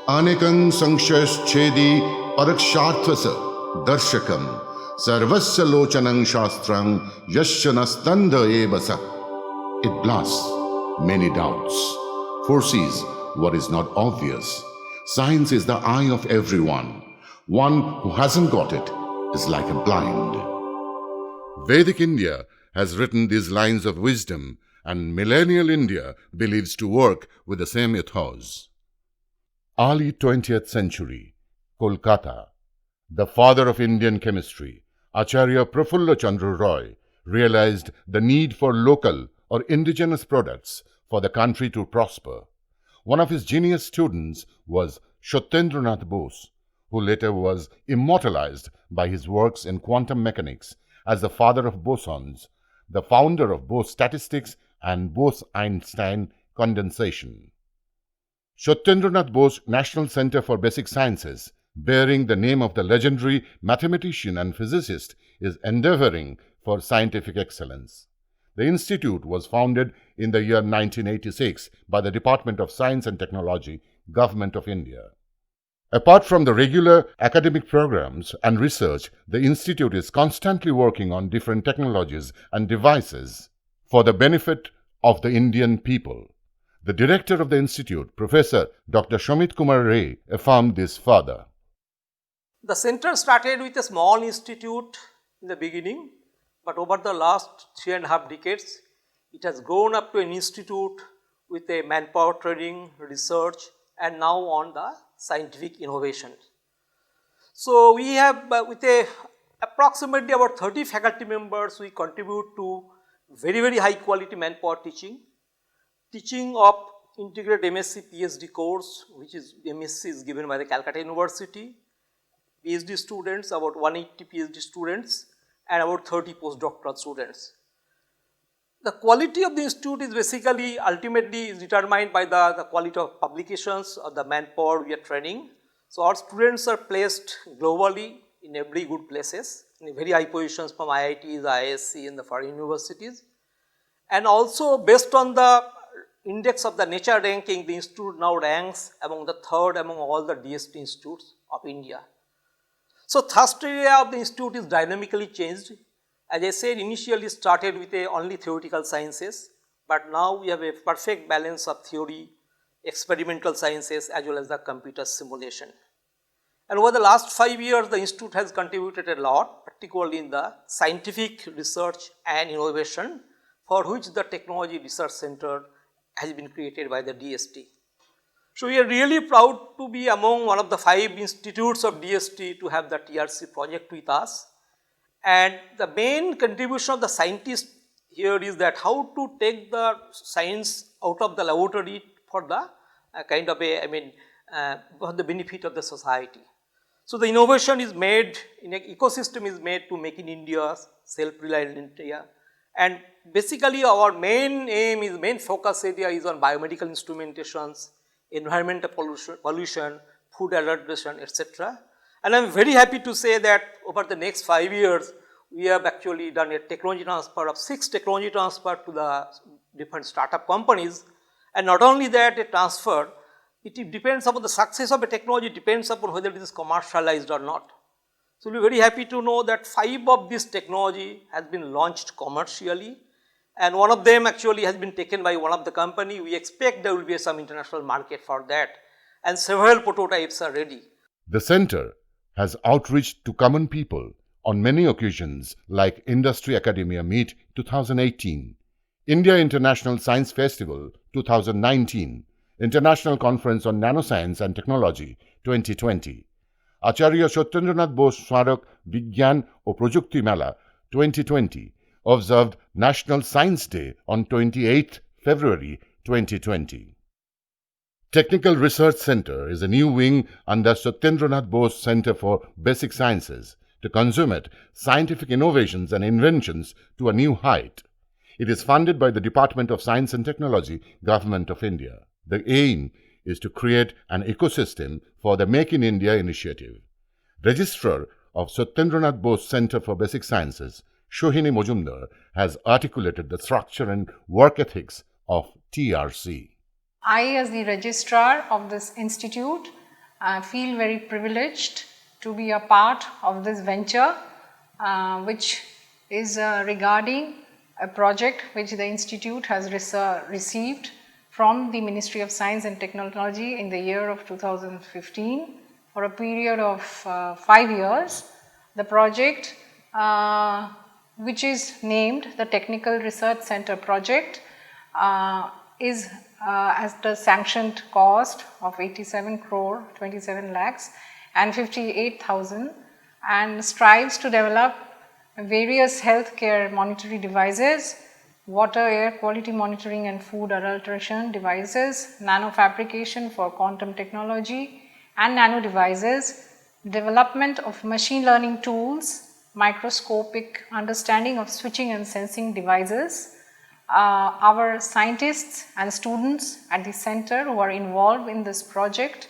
अनेकं संशयश्छेदी परीक्षार्थस दर्शकम सर्वस्य लोचनं शास्त्रं यस्य नस्तंध एव स. It blasts many doubts, foresees what is not obvious. Science is the eye of everyone. One who hasn't got it is like a blind. Vedic India has written these lines of wisdom, and millennial India believes to work with the same ethos. Early 20th century, Kolkata. The father of Indian chemistry, Acharya Prafulla Chandra Roy, realized the need for local or indigenous products for the country to prosper. One of his genius students was Satyendranath Bose, who later was immortalized by his works in quantum mechanics as the father of bosons, the founder of Bose statistics and Bose-Einstein condensation. Satyendranath Bose National Center for Basic Sciences, bearing the name of the legendary mathematician and physicist, is endeavoring for scientific excellence. The institute was founded in the year 1986 by the Department of Science and Technology, Government of India. Apart from the regular academic programs and research, the institute is constantly working on different technologies and devices for the benefit of the Indian people. The director of the institute, Professor Dr. Shamit Kumar Ray, affirmed this further. The center started with a small institute in the beginning, but over the last 3.5 decades, it has grown up to an institute with a manpower training, research, and now on the scientific innovation. So we have with approximately about 30 faculty members, we contribute to very high quality manpower teaching of integrated MSc PhD course, which is MSc is given by the Calcutta University, PhD students, about 180 PhD students and about 30 postdoctoral students. The quality of the institute is basically ultimately is determined by the quality of publications or the manpower we are training. So our students are placed globally in every good places, in very high positions from IITs, IISc and the foreign universities. And also based on the index of the nature ranking, the institute now ranks among the third among all the DST institutes of India. So thrust area of the institute is dynamically changed. As I said, initially started with only theoretical sciences, but now we have a perfect balance of theory, experimental sciences as well as the computer simulation. And over the last 5 years, the institute has contributed a lot, particularly in the scientific research and innovation, for which the Technology Research Center has been created by the DST. So we are really proud to be among one of the 5 institutes of DST to have the TRC project with us. And the main contribution of the scientists here is that how to take the science out of the laboratory for the for the benefit of the society. So the innovation is made, in an ecosystem is made to make in India, self-reliant India. And basically our main focus area is on biomedical instrumentations, environmental pollution, food adulteration, etc. And I am very happy to say that over the next 5 years, we have actually done a technology transfer of 6 technology transfer to the different startup companies. And not only that, a transfer, it depends upon the success of a technology, depends upon whether it is commercialized or not. So we are very happy to know that 5 of this technology has been launched commercially, and one of them actually has been taken by one of the company. We expect there will be some international market for that, and several prototypes are ready. The center has outreach to common people on many occasions like Industry Academia Meet 2018, India International Science Festival 2019, International Conference on Nanoscience and Technology 2020, Acharya Satyendranath Bose Smarak Vigyan o Projukti Mela 2020, observed National Science Day on 28th February 2020. Technical Research Center is a new wing under Satyendranath Bose Center for Basic Sciences to consummate scientific innovations and inventions to a new height. It is funded by the Department of Science and Technology, Government of India. The aim is to create an ecosystem for the Make in India initiative. Registrar of Satyendranath Bose Center for Basic Sciences, Shohini Mojumdar, has articulated the structure and work ethics of TRC. I, as the registrar of this institute, I feel very privileged to be a part of this venture, which is regarding a project which the institute has received from the Ministry of Science and Technology in the year of 2015 for a period of 5 years. The project, which is named the Technical Research Center Project, is at a sanctioned cost of 87 crore 27 lakhs and 58,000, and strives to develop various healthcare monitoring devices, water air quality monitoring and food adulteration devices, nanofabrication for quantum technology and nano devices, development of machine learning tools, microscopic understanding of switching and sensing devices. Our scientists and students at the center who are involved in this project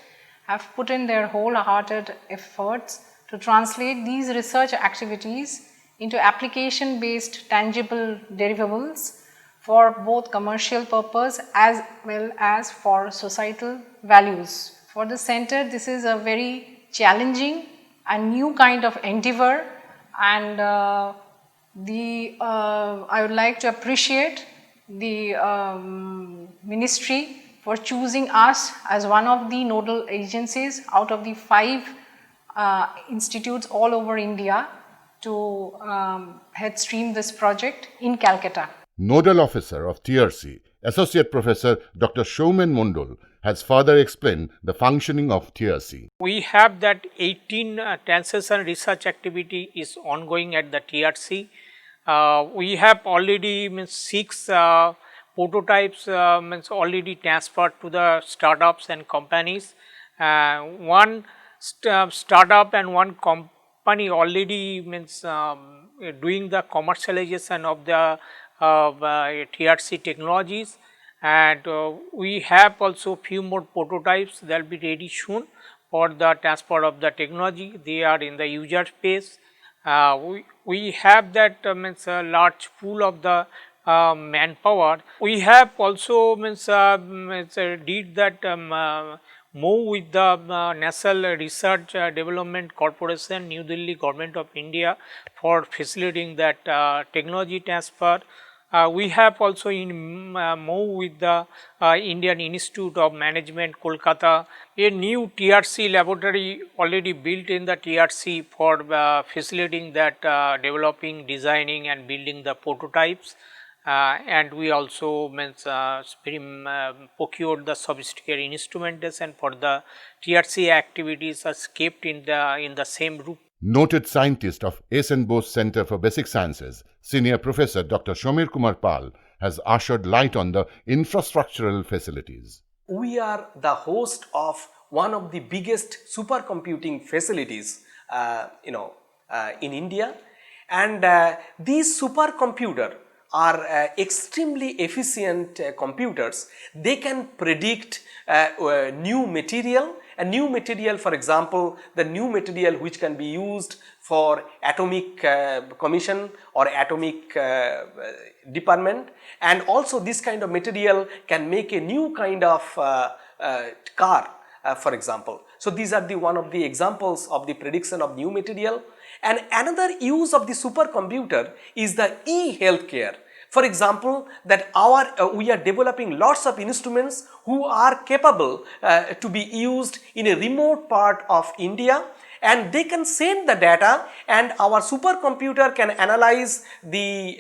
have put in their wholehearted efforts to translate these research activities into application based tangible deliverables for both commercial purpose as well as for societal values. For the center, this is a very challenging and new kind of endeavor, and I would like to appreciate the ministry for choosing us as one of the nodal agencies out of the 5 institutes all over India to headstream this project in Calcutta. Nodal Officer of TRC, Associate Professor Dr. Shoumen Mondol, has further explained the functioning of TRC. We have that 18 translation research activity is ongoing at the TRC. We have already 6 prototypes already transferred to the startups and companies. One startup and one company already doing the commercialization of the TRC technologies, and we have also few more prototypes that will be ready soon for the transfer of the technology. They are in the user space. We have that a large pool of the manpower. We have also did that move with the National Research Development Corporation, New Delhi, Government of India, for facilitating that technology transfer. We have also moved with the Indian Institute of Management, Kolkata, a new TRC laboratory already built in the TRC for facilitating that developing, designing and building the prototypes. And we also procured the sophisticated instrumentation for the TRC activities as kept in the same roof. Noted scientist of S.N. Bose Center for Basic Sciences, Senior Professor Dr. Shomir Kumar Pal, has ushered light on the infrastructural facilities. We are the host of one of the biggest supercomputing facilities in India, and these supercomputers are extremely efficient computers. They can predict new material. A new material, for example, the new material which can be used for atomic commission or atomic department, and also this kind of material can make a new kind of car, for example. So these are one of the examples of the prediction of new material. And another use of the supercomputer is the e-healthcare. For example, that we are developing lots of instruments who are capable to be used in a remote part of India, and they can send the data, and our supercomputer can analyze the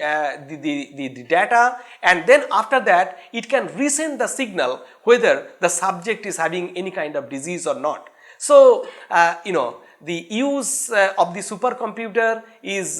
data, and then after that it can resend the signal whether the subject is having any kind of disease or not. So the use of the supercomputer is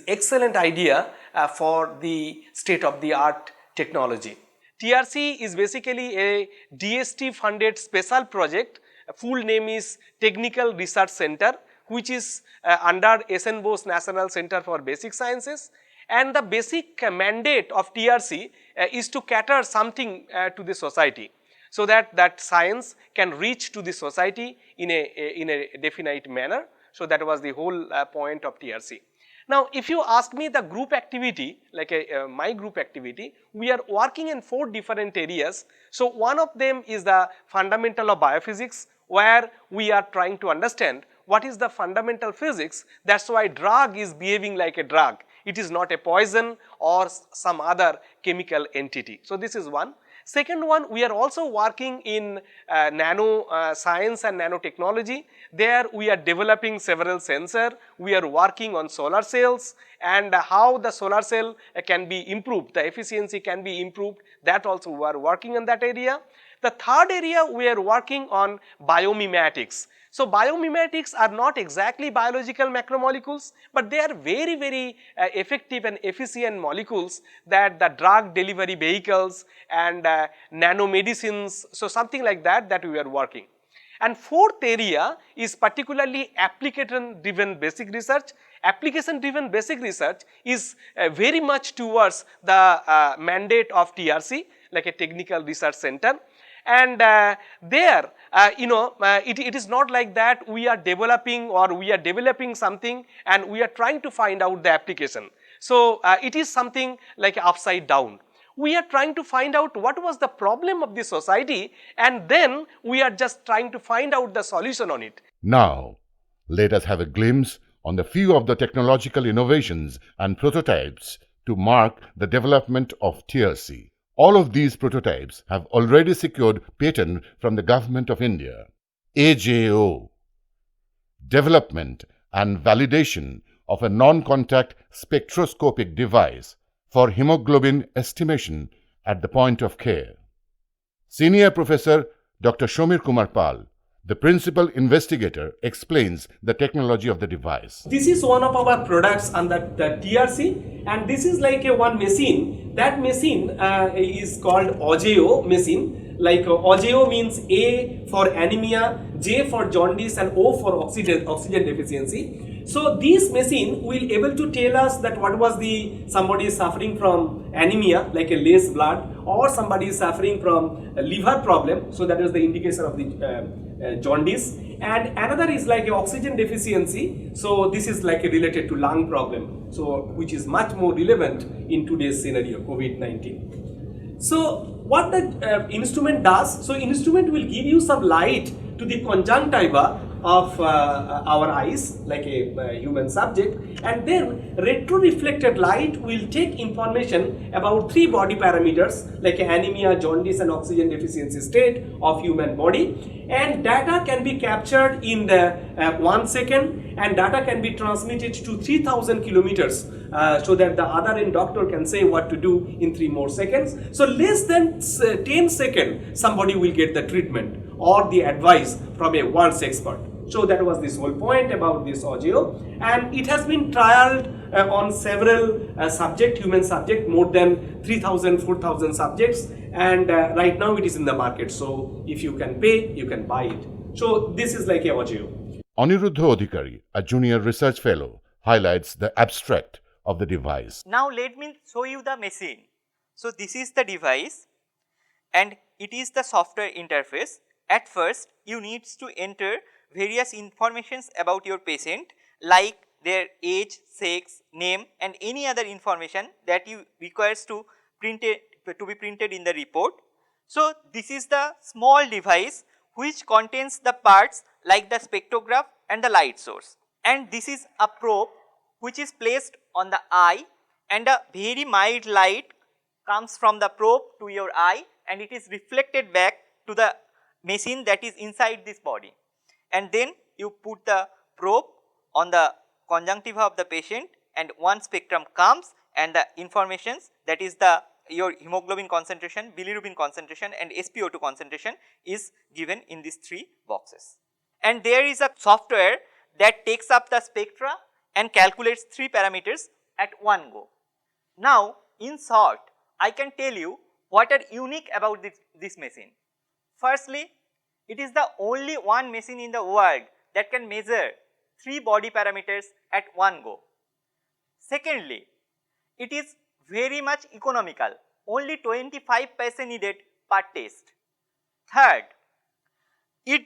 excellent idea for the state of the art technology. TRC is basically a DST funded special project. Full name is Technical Research Center, which is under S.N. Bose National Center for Basic Sciences, and the basic mandate of TRC is to cater something to the society, so that science can reach to the society in a definite manner. So that was the whole point of TRC. Now, if you ask me the group activity, like my group activity, we are working in 4 different areas. So one of them is the fundamental of biophysics, where we are trying to understand what is the fundamental physics. That's why drug is behaving like a drug. It is not a poison or some other chemical entity. So, this is one. Second one, we are also working in nano science and nanotechnology. There we are developing several sensors. We are working on solar cells and how the solar cell can be improved, the efficiency can be improved, that also we are working in that area. The third area we are working on biomimetics. So, biomimetics are not exactly biological macromolecules, but they are very effective and efficient molecules that the drug delivery vehicles and nanomedicines, so something like that we are working. And fourth area is particularly application driven basic research. Application driven basic research is very much towards the mandate of TRC, like a technical research center. And there it is not like that we are developing or we are developing something and we are trying to find out the application. So, it is something like upside down. We are trying to find out what was the problem of the society and then we are just trying to find out the solution on it. Now, let us have a glimpse on the few of the technological innovations and prototypes to mark the development of TRC. All of these prototypes have already secured patent from the Government of India. AJO, development and validation of a non-contact spectroscopic device for hemoglobin estimation at the point of care. Senior Professor Dr. Shomir Kumar Pal, the principal investigator, explains the technology of the device. This is one of our products under the TRC, and this is like a one machine. That machine is called AJO machine. Like AJO means A for anemia, J for jaundice and O for oxygen deficiency. So this machine will able to tell us that what was somebody is suffering from anemia, like a less blood, or somebody is suffering from a liver problem. So that is the indication of the jaundice. And another is like a oxygen deficiency. So this is like a related to lung problem. So which is much more relevant in today's scenario, COVID-19. So what the instrument does, so instrument will give you some light to the conjunctiva of our eyes, like a human subject, and then retro-reflected light will take information about 3 body parameters like anemia, jaundice and oxygen deficiency state of human body, and data can be captured in the 1 second and data can be transmitted to 3000 kilometers so that the other end doctor can say what to do in 3 more seconds. So less than 10 seconds somebody will get the treatment or the advice from a world's expert. So that was this whole point about this AJO, and it has been trialed on several human subject, more than 3000, 4000 subjects, and right now it is in the market. So if you can pay, you can buy it. So this is like a AJO. Aniruddha Adhikari, a junior research fellow, highlights the abstract of the device. Now let me show you the machine. So this is the device and it is the software interface. At first you need to enter various informations about your patient like their age, sex, name and any other information that you requires to be printed in the report. So this is the small device which contains the parts like the spectrograph and the light source, and this is a probe which is placed on the eye and a very mild light comes from the probe to your eye and it is reflected back to the machine that is inside this body, and then you put the probe on the conjunctiva of the patient and one spectrum comes and the informations, that is your hemoglobin concentration, bilirubin concentration and SpO2 concentration is given in these 3 boxes. And there is a software that takes up the spectra and calculates 3 parameters at one go. Now in short, I can tell you what are unique about this machine. Firstly, it is the only one machine in the world that can measure 3 body parameters at one go. Secondly, it is very much economical, only 25 paise needed per test. Third, it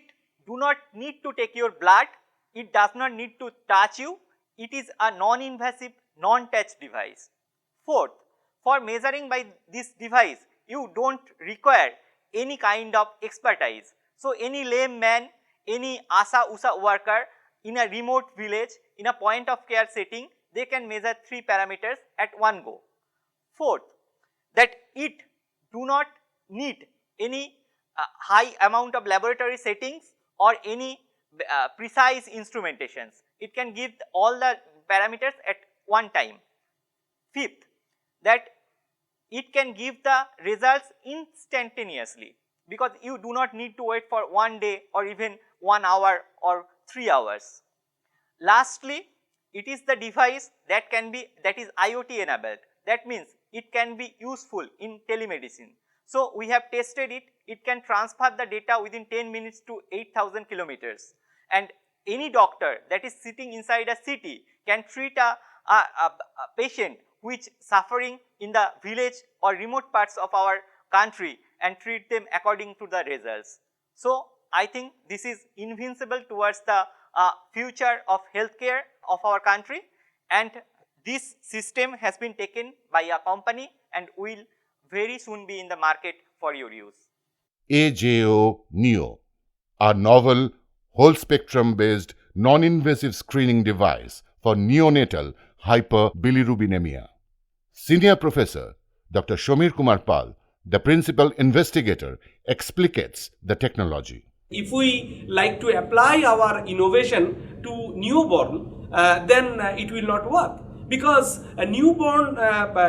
do not need to take your blood, it does not need to touch you, it is a non-invasive, non-touch device. Fourth, for measuring by this device, you do not require any kind of expertise. So any layman, any ASA USA worker in a remote village in a point of care setting, they can measure 3 parameters at one go. Fourth, that it do not need any high amount of laboratory settings or any precise instrumentations. It can give all the parameters at one time. Fifth, that it can give the results instantaneously, because you do not need to wait for 1 day or even 1 hour or 3 hours. Lastly, it is the device that is IoT enabled. That means it can be useful in telemedicine. So we have tested it. It can transfer the data within 10 minutes to 8,000 kilometers, and any doctor that is sitting inside a city can treat a patient which suffering in the village or remote parts of our country and treat them according to the results. So I think this is invincible towards the future of healthcare of our country, and this system has been taken by a company and will very soon be in the market for your use. AJO Neo, a novel whole spectrum based non-invasive screening device for neonatal hyperbilirubinemia. Senior Professor Dr. Shomir Kumar Pal, the principal investigator, explicates the technology. If we like to apply our innovation to newborn, then it will not work, because a newborn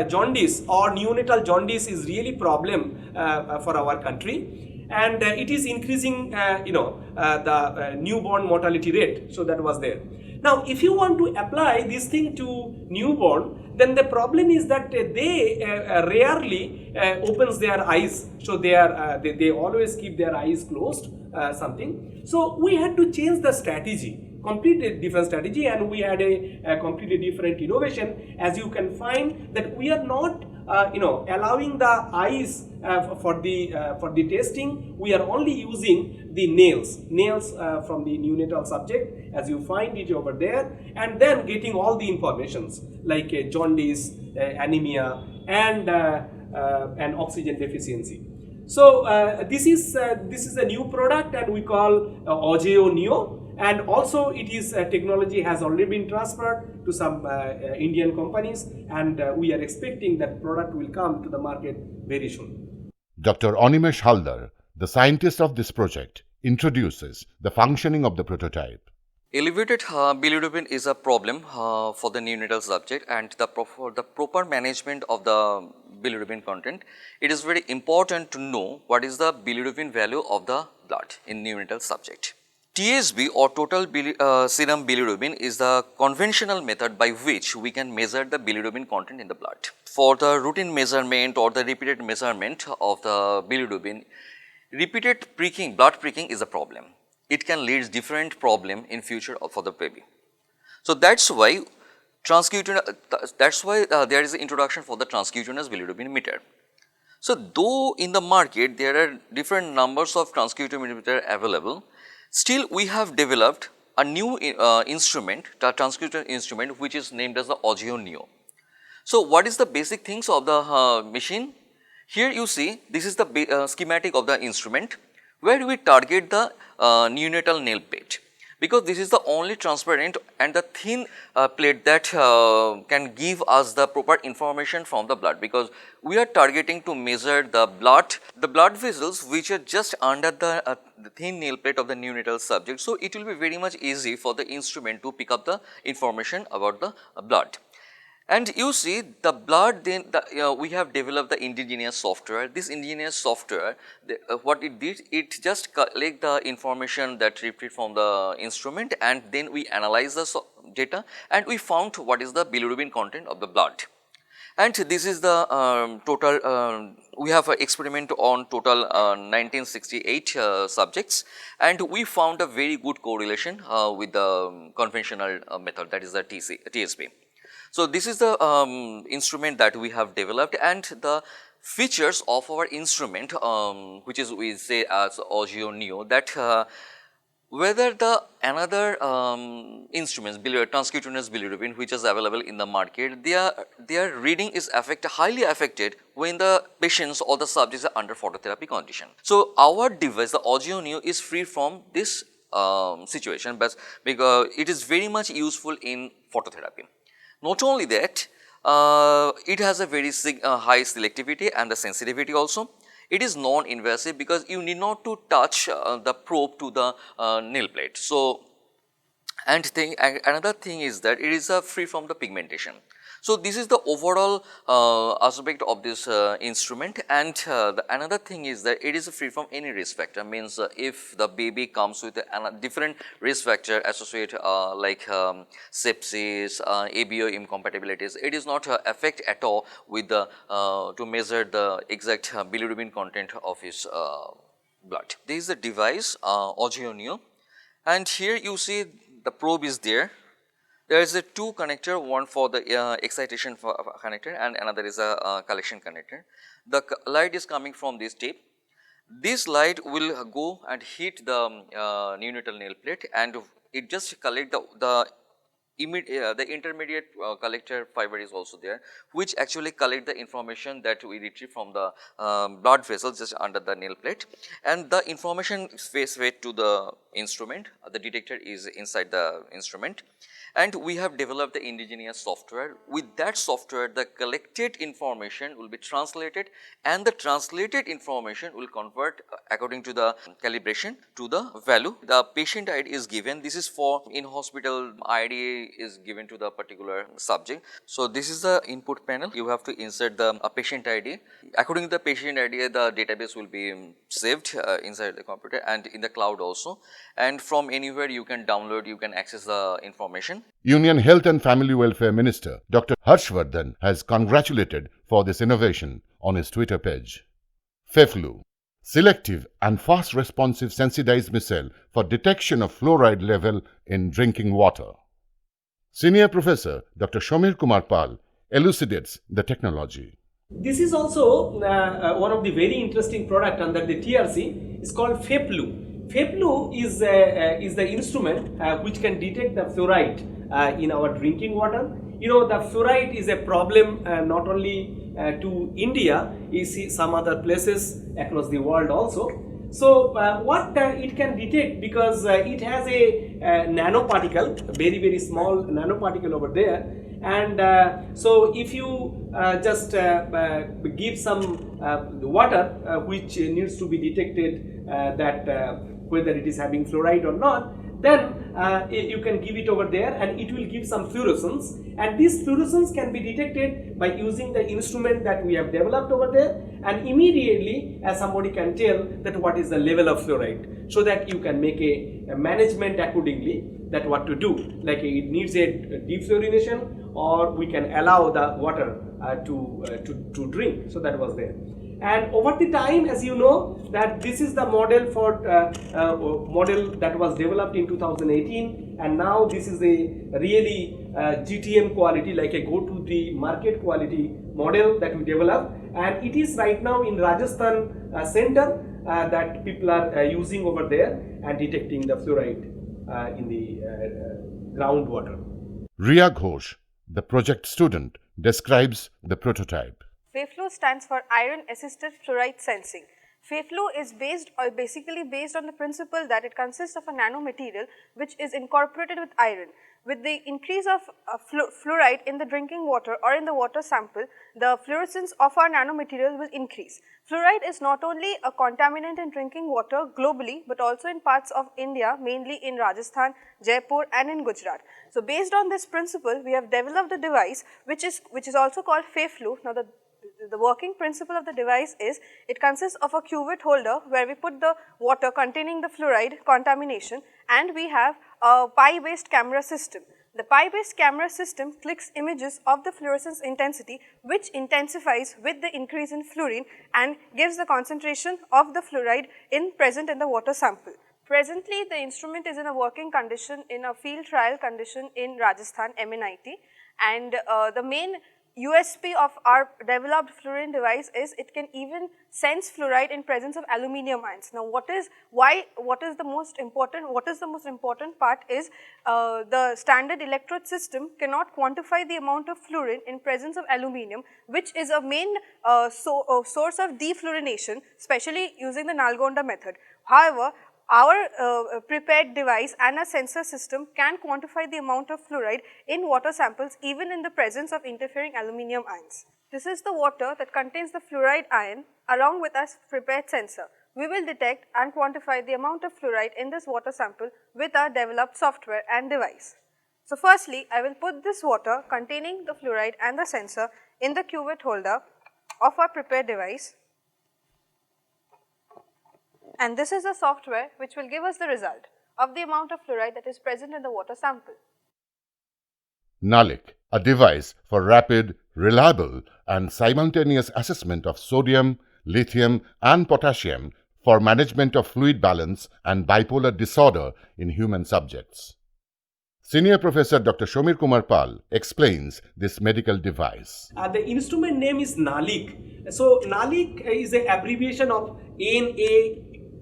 jaundice or neonatal jaundice is really problem for our country, and it is increasing the newborn mortality rate. So that was there. Now if you want to apply this thing to newborn, then the problem is that they rarely opens their eyes, so they always keep their eyes closed, something. So we had to change the strategy, completely different strategy, and we had a completely different innovation. As you can find that we are not allowing the eyes for the testing. We are only using the nails from the neonatal subject, as you find it over there, and then getting all the informations like jaundice, anemia, and oxygen deficiency. So this is a new product, and we call AJO Neo. And also it is technology has already been transferred to some Indian companies, and we are expecting that product will come to the market very soon. Dr. Animesh Haldar, the scientist of this project, introduces the functioning of the prototype. Elevated bilirubin is a problem for the neonatal subject, and for the proper management of the bilirubin content, it is very important to know what is the bilirubin value of the blood in neonatal subject. TSB or total serum bilirubin is the conventional method by which we can measure the bilirubin content in the blood. For the routine measurement or the repeated measurement of the bilirubin, repeated pricking, blood pricking is a problem. It can lead to different problem in future for the baby. So that's why there is an introduction for the transcutaneous bilirubin meter. So though in the market there are different numbers of transcutaneous meter available, still we have developed a new instrument, the transcutaneous instrument, which is named as the AJO Neo. So what is the basic things of the machine? Here you see this is the schematic of the instrument, where we target the neonatal nail plate, because this is the only transparent and the thin plate that can give us the proper information from the blood, because we are targeting to measure the blood vessels which are just under the thin nail plate of the neonatal subject. So it will be very much easy for the instrument to pick up the information about the blood. And you see the blood, then we have developed the indigenous software. This indigenous software, what it did, it just collect the information that retrieved from the instrument, and then we analyze the data, and we found what is the bilirubin content of the blood. And this is the total, we have an experiment on total 1968 subjects, and we found a very good correlation with the conventional method, that is the TSB. So this is the instrument that we have developed, and the features of our instrument, which is we say as AJO Neo, that whether the another instruments, transcutaneous bilirubin, which is available in the market, their reading is highly affected when the patients or the subjects are under phototherapy condition. So our device, the AJO Neo, is free from this situation, but because it is very much useful in phototherapy. Not only that, it has a very high selectivity and the sensitivity also. It is non-invasive because you need not to touch the probe to the nail plate. So, and another thing is that it is free from the pigmentation. So, this is the overall aspect of this instrument, and another thing is that it is free from any risk factor, means if the baby comes with a different risk factor associated like sepsis, ABO incompatibilities, it is not affect at all with the to measure the exact bilirubin content of his blood. This is the device Ogenio, and here you see the probe is there. There is a two connector, one for the excitation connector and another is a collection connector. The light is coming from this tip. This light will go and hit the neonatal nail plate, and it just collect the intermediate collector fiber is also there, which actually collect the information that we retrieve from the blood vessels just under the nail plate, and the information is fed to the instrument. The detector is inside the instrument, and we have developed the indigenous software. With that software, the collected information will be translated, and the translated information will convert according to the calibration to the value. The patient ID is given. This is for in hospital ID is given to the particular subject. So, this is the input panel. You have to insert the patient ID. According to the patient ID, the database will be saved inside the computer and in the cloud also, and from anywhere you can download, you can access the information. Union Health and Family Welfare Minister Dr. Harshvardhan has congratulated for this innovation on his Twitter page. FEFLU, selective and fast responsive sensitized missile for detection of fluoride level in drinking water. Senior Professor Dr. Shomir Kumar Pal elucidates the technology. This is also one of the very interesting product under the TRC. It's called FEFLU. FEFLU is the instrument which can detect the fluoride in our drinking water. You know, the fluoride is a problem not only to India, you see some other places across the world also. So what it can detect, because it has a nanoparticle, very small nanoparticle over there, and so if you just give some water which needs to be detected that whether it is having fluoride or not, then you can give it over there and it will give some fluorescence, and this fluorescence can be detected by using the instrument that we have developed over there, and immediately somebody can tell that what is the level of fluoride, so that you can make a management accordingly, that what to do, like it needs a defluorination or we can allow the water to drink. So that was there. And over the time, as you know, that this is the model for model that was developed in 2018, and now this is a really GTM quality, like a go to the market quality model that we developed, and it is right now in Rajasthan center that people are using over there and detecting the fluoride in the groundwater. Riya Ghosh, the project student, describes the prototype. FEFLU stands for Iron Assisted Fluoride Sensing. FEFLU is basically based on the principle that it consists of a nanomaterial which is incorporated with iron. With the increase of fluoride in the drinking water or in the water sample, the fluorescence of our nanomaterial will increase. Fluoride is not only a contaminant in drinking water globally, but also in parts of India, mainly in Rajasthan, Jaipur and in Gujarat. So, based on this principle, we have developed a device which is also called FEFLU. Now, the working principle of the device is it consists of a cuvette holder where we put the water containing the fluoride contamination, and we have a pi based camera system. The pi based camera system clicks images of the fluorescence intensity, which intensifies with the increase in fluorine and gives the concentration of the fluoride present in the water sample. Presently, the instrument is in a working condition in a field trial condition in Rajasthan, MNIT, and the main USP of our developed fluorine device is it can even sense fluoride in presence of aluminium ions. Now, what is the most important part is the standard electrode system cannot quantify the amount of fluorine in presence of aluminium, which is a main source of defluorination, especially using the Nalgonda method. However, our prepared device and a sensor system can quantify the amount of fluoride in water samples even in the presence of interfering aluminum ions. This is the water that contains the fluoride ion along with our prepared sensor. We will detect and quantify the amount of fluoride in this water sample with our developed software and device. So firstly, I will put this water containing the fluoride and the sensor in the cuvette holder of our prepared device, and this is the software which will give us the result of the amount of fluoride that is present in the water sample. NALIC, a device for rapid, reliable, and simultaneous assessment of sodium, lithium, and potassium for management of fluid balance and bipolar disorder in human subjects. Senior Professor Dr. Shomir Kumar Pal explains this medical device. The instrument name is NALIC. So NALIC is an abbreviation of Na,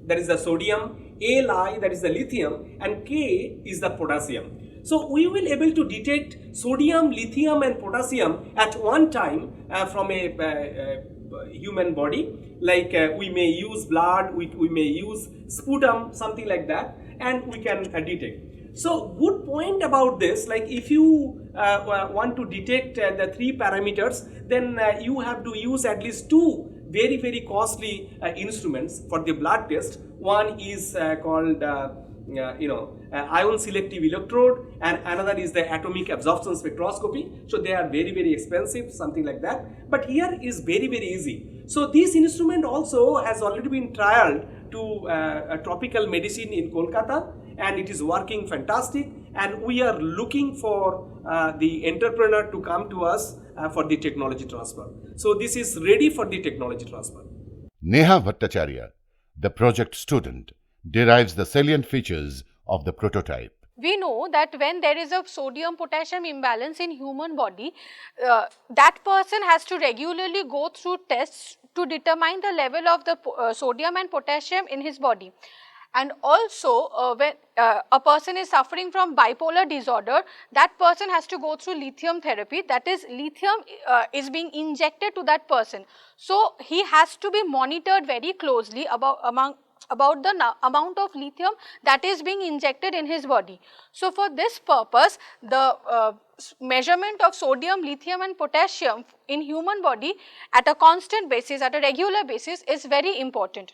that is the sodium, Li, that is the lithium, and K is the potassium. So we will able to detect sodium, lithium, and potassium at one time from a human body. Like we may use blood, we may use sputum, something like that, and we can detect. So good point about this, like if you want to detect the three parameters, then you have to use at least two very costly instruments for the blood test. One is called ion selective electrode, and another is the atomic absorption spectroscopy. So they are very expensive, something like that. But here is very easy. So this instrument also has already been trialed to a tropical medicine in Kolkata, and it is working fantastic, and we are looking for the entrepreneur to come to us for the technology transfer. So this is ready for the technology transfer. Neha Bhattacharya, the project student, derives the salient features of the prototype. We know that when there is a sodium potassium imbalance in human body, that person has to regularly go through tests to determine the level of the sodium and potassium in his body. And also when a person is suffering from bipolar disorder, that person has to go through lithium therapy, that is lithium is being injected to that person. So he has to be monitored very closely about the amount of lithium that is being injected in his body. So for this purpose, the measurement of sodium, lithium and potassium in human body at a constant basis, at a regular basis is very important.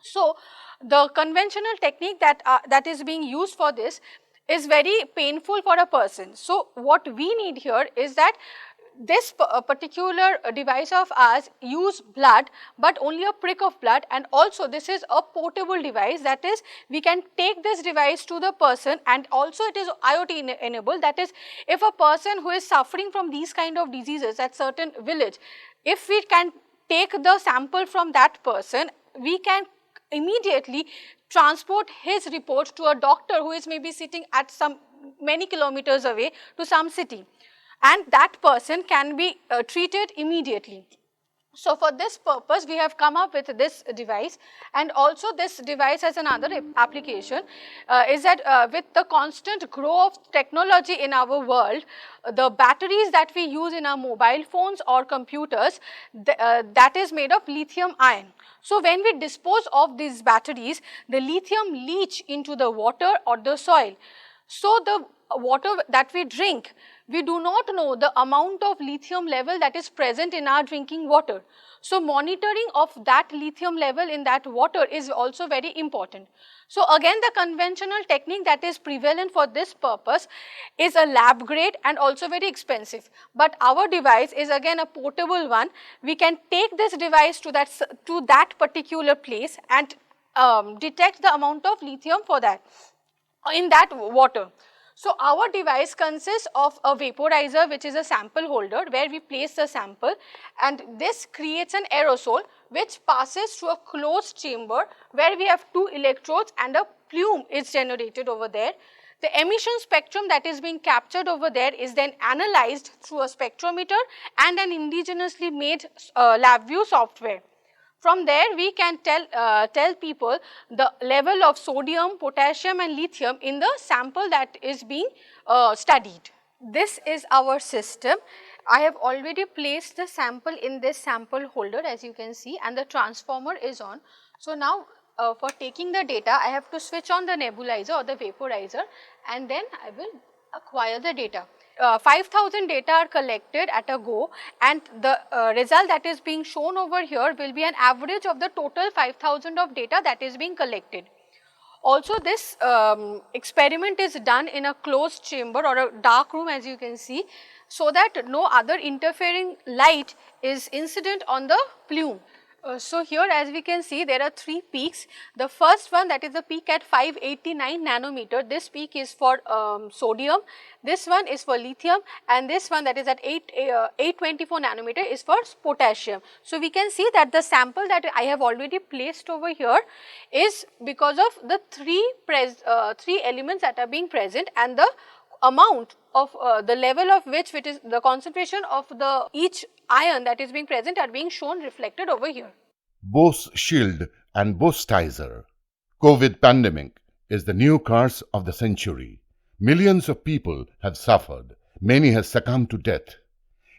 So the conventional technique that is being used for this is very painful for a person. So what we need here is that this particular device of ours use blood, but only a prick of blood, and also this is a portable device, that is we can take this device to the person, and also it is IoT enabled, that is if a person who is suffering from these kind of diseases at certain village, if we can take the sample from that person, we can immediately transport his report to a doctor who is maybe sitting at some many kilometers away to some city, and that person can be treated immediately. So for this purpose we have come up with this device, and also this device has another application is that with the constant growth of technology in our world, the batteries that we use in our mobile phones or computers, that is made of lithium ion. So when we dispose of these batteries, the lithium leach into the water or the soil. So the water that we drink, we do not know the amount of lithium level that is present in our drinking water. So monitoring of that lithium level in that water is also very important. So again, the conventional technique that is prevalent for this purpose is a lab grade and also very expensive. But our device is again a portable one. We can take this device to that particular place and detect the amount of lithium for that in that water. So our device consists of a vaporizer, which is a sample holder where we place the sample, and this creates an aerosol which passes through a closed chamber where we have two electrodes and a plume is generated over there. The emission spectrum that is being captured over there is then analyzed through a spectrometer and an indigenously made LabVIEW software. From there we can tell people the level of sodium, potassium and lithium in the sample that is being studied. This is our system. I have already placed the sample in this sample holder, as you can see, and the transformer is on. So now for taking the data, I have to switch on the nebulizer or the vaporizer, and then I will acquire the data. 5,000 data are collected at a go, and the result that is being shown over here will be an average of the total 5,000 of data that is being collected. Also, this experiment is done in a closed chamber or a dark room, as you can see, so that no other interfering light is incident on the plume. So, here as we can see, there are 3 peaks. The first one, that is the peak at 589 nanometer, this peak is for sodium, this one is for lithium, and this one, that is at 824 nanometer, is for potassium. So, we can see that the sample that I have already placed over here is because of the 3 elements that are being present, and the amount of the level of which it is the concentration of the each ion that is being present are being shown reflected over here. Bose Shield and Bose Tizer. COVID pandemic is the new curse of the century. Millions of people have suffered. Many have succumbed to death.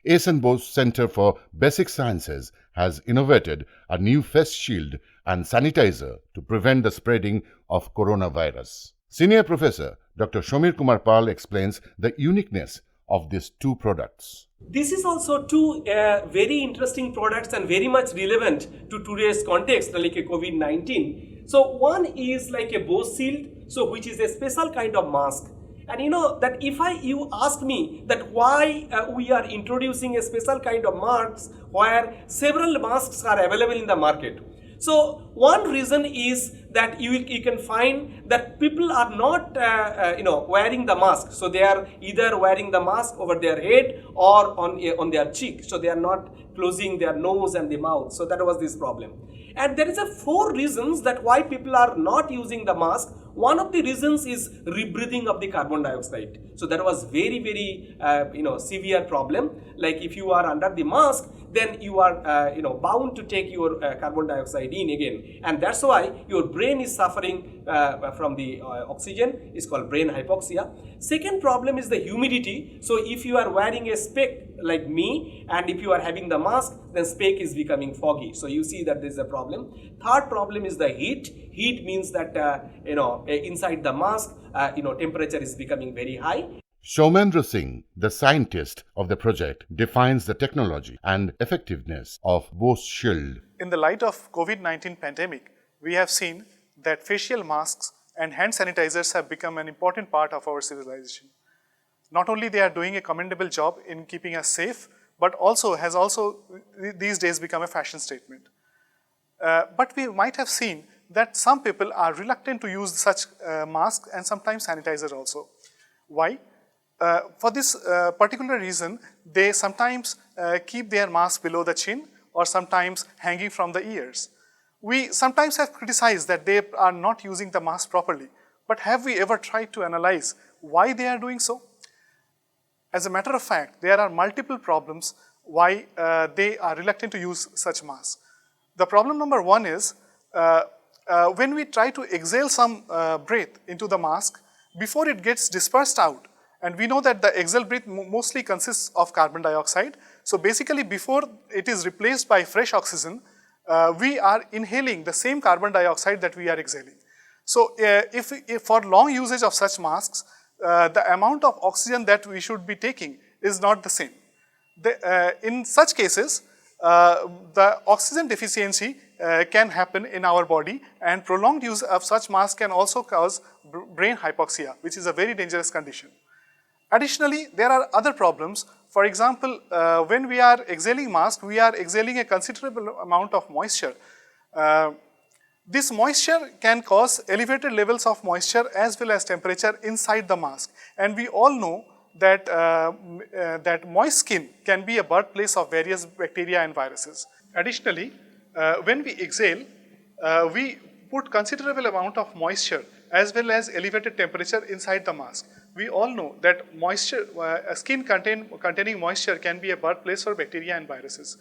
Asen Bose Center for Basic Sciences has innovated a new face shield and sanitizer to prevent the spreading of coronavirus. Senior Professor Dr. Shomir Kumar Pal explains the uniqueness of these 2 products. This is also 2 very interesting products and very much relevant to today's context, like a COVID-19. So one is like a Bose Shield, so which is a special kind of mask. And you know that if you ask me that why we are introducing a special kind of masks where several masks are available in the market. So one reason is that you can find that people are not wearing the mask. So they are either wearing the mask over their head or on their cheek. So they are not closing their nose and the mouth. So that was this problem. And there is a 4 reasons that why people are not using the mask. One of the reasons is rebreathing of the carbon dioxide. So that was very, very severe problem. Like if you are under the mask, then you are bound to take your carbon dioxide in again, and that's why your brain is suffering from the oxygen. It's called brain hypoxia. Second problem is the humidity. So if you are wearing a spec like me, and if you are having the mask, then spec is becoming foggy. So you see that there is a problem. Third problem is the heat. Heat means that inside the mask, temperature is becoming very high. Soumendra Singh, the scientist of the project, defines the technology and effectiveness of Bose Shield. In the light of COVID-19 pandemic, we have seen that facial masks and hand sanitizers have become an important part of our civilization. Not only they are doing a commendable job in keeping us safe, but also has these days become a fashion statement. But we might have seen that some people are reluctant to use such masks and sometimes sanitizer also. Why? For this particular reason, they sometimes keep their mask below the chin or sometimes hanging from the ears. We sometimes have criticized that they are not using the mask properly, but have we ever tried to analyze why they are doing so? As a matter of fact, there are multiple problems why they are reluctant to use such masks. The problem number 1 is when we try to exhale some breath into the mask, before it gets dispersed out, and we know that the exhaled breath mostly consists of carbon dioxide. So basically before it is replaced by fresh oxygen, we are inhaling the same carbon dioxide that we are exhaling. So if for long usage of such masks, the amount of oxygen that we should be taking is not the same. In such cases, the oxygen deficiency can happen in our body, and prolonged use of such masks can also cause brain hypoxia, which is a very dangerous condition. Additionally, there are other problems. For example, when we are exhaling mask, we are exhaling a considerable amount of moisture. This moisture can cause elevated levels of moisture as well as temperature inside the mask. And we all know that, that moist skin can be a birthplace of various bacteria and viruses. Additionally, when we exhale, we put considerable amount of moisture as well as elevated temperature inside the mask. We all know that moisture, skin containing moisture can be a birthplace for bacteria and viruses.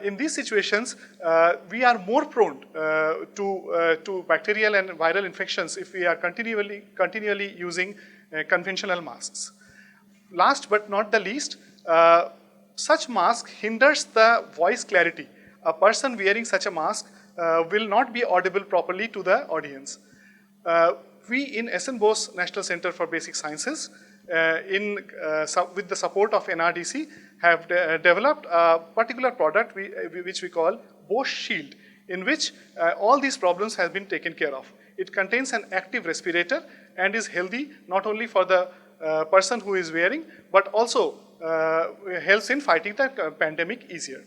In these situations, we are more prone to bacterial and viral infections if we are continually using conventional masks. Last but not the least, such mask hinders the voice clarity. A person wearing such a mask will not be audible properly to the audience. We in SN Bose National Center for Basic Sciences, with the support of NRDC, have developed a particular product which we call Bose Shield, in which all these problems have been taken care of. It contains an active respirator and is healthy not only for the person who is wearing, but also helps in fighting the pandemic easier.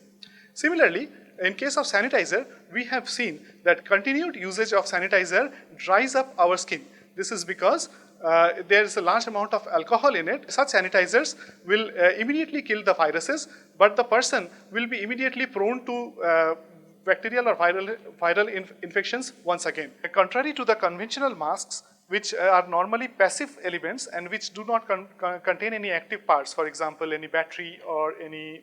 Similarly, in case of sanitizer, we have seen that continued usage of sanitizer dries up our skin. This is because there is a large amount of alcohol in it. Such sanitizers will immediately kill the viruses, but the person will be immediately prone to bacterial or viral infections once again. Contrary to the conventional masks, which are normally passive elements and which do not contain any active parts, for example, any battery or any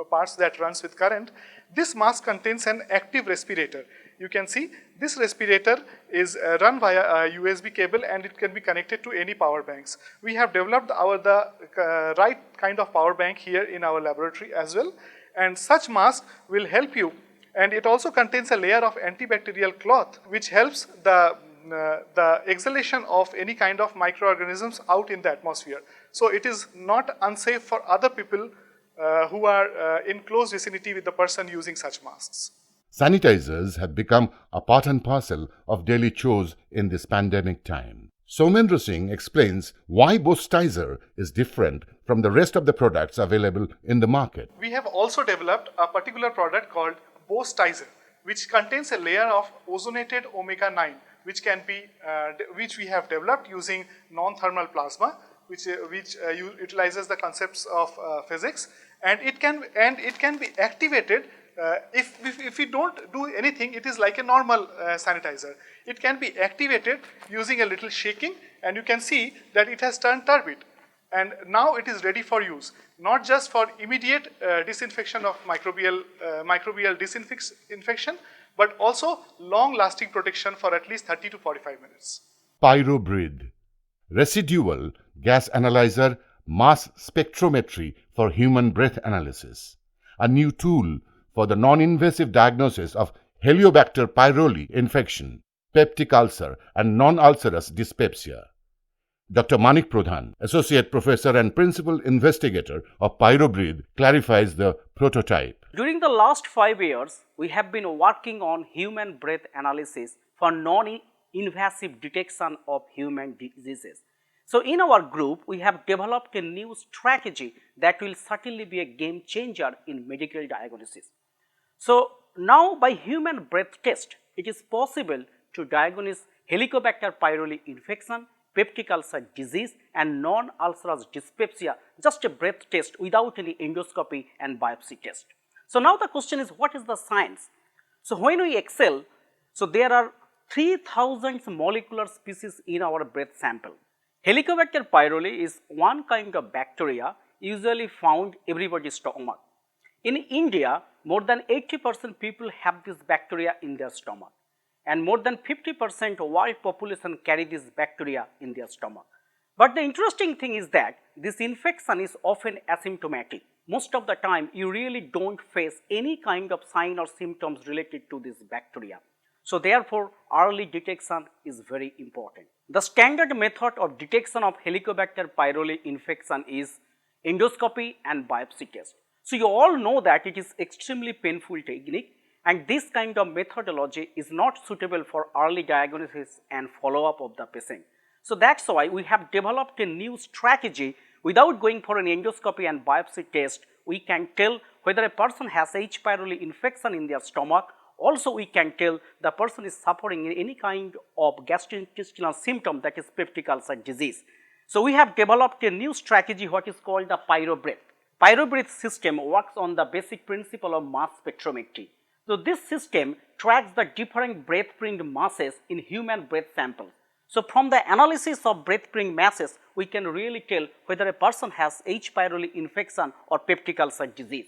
parts that runs with current, this mask contains an active respirator. You can see this respirator is run via a USB cable and it can be connected to any power banks. We have developed the right kind of power bank here in our laboratory as well, and such mask will help you. And it also contains a layer of antibacterial cloth which helps the exhalation of any kind of microorganisms out in the atmosphere. So it is not unsafe for other people who are in close vicinity with the person using such masks. Sanitizers have become a part and parcel of daily chores in this pandemic time. Somendra Singh explains why Bose Tizer is different from the rest of the products available in the market. We have also developed a particular product called Bose Tizer, which contains a layer of ozonated omega-9, which we have developed using non-thermal plasma, which utilizes the concepts of physics, and it can be activated. If we don't do anything, it is like a normal sanitizer. It can be activated using a little shaking, and you can see that it has turned turbid. And now it is ready for use, not just for immediate disinfection of microbial disinfection, but also long-lasting protection for at least 30 to 45 minutes. Pyrobreathe, residual gas analyzer mass spectrometry for human breath analysis, a new tool for the non-invasive diagnosis of Helicobacter pylori infection, peptic ulcer, and non-ulcerous dyspepsia. Dr. Manik Pradhan, Associate Professor and Principal Investigator of Pyrobreathe, clarifies the prototype. During the last 5 years, we have been working on human breath analysis for non-invasive detection of human diseases. So in our group, we have developed a new strategy that will certainly be a game changer in medical diagnosis. So now by human breath test, it is possible to diagnose Helicobacter pylori infection, peptic ulcer disease, and non-ulcerous dyspepsia, just a breath test without any endoscopy and biopsy test. So now the question is, what is the science? So when we exhale, so there are 3000 molecular species in our breath sample. Helicobacter pylori is one kind of bacteria usually found in everybody's stomach. In India, more than 80% people have this bacteria in their stomach, and more than 50% of world population carry this bacteria in their stomach. But the interesting thing is that this infection is often asymptomatic. Most of the time, you really don't face any kind of sign or symptoms related to this bacteria. So therefore, early detection is very important. The standard method of detection of Helicobacter pylori infection is endoscopy and biopsy test. So you all know that it is extremely painful technique, and this kind of methodology is not suitable for early diagnosis and follow-up of the patient. So that's why we have developed a new strategy. Without going for an endoscopy and biopsy test, we can tell whether a person has H. pylori infection in their stomach. Also, we can tell the person is suffering any kind of gastrointestinal symptom, that is peptic ulcer disease. So we have developed a new strategy, what is called the Pyrobreathe. Pyrobreathe system works on the basic principle of mass spectrometry. So this system tracks the different breath-print masses in human breath samples. So from the analysis of breath-print masses, we can really tell whether a person has H. pylori infection or peptic ulcer disease.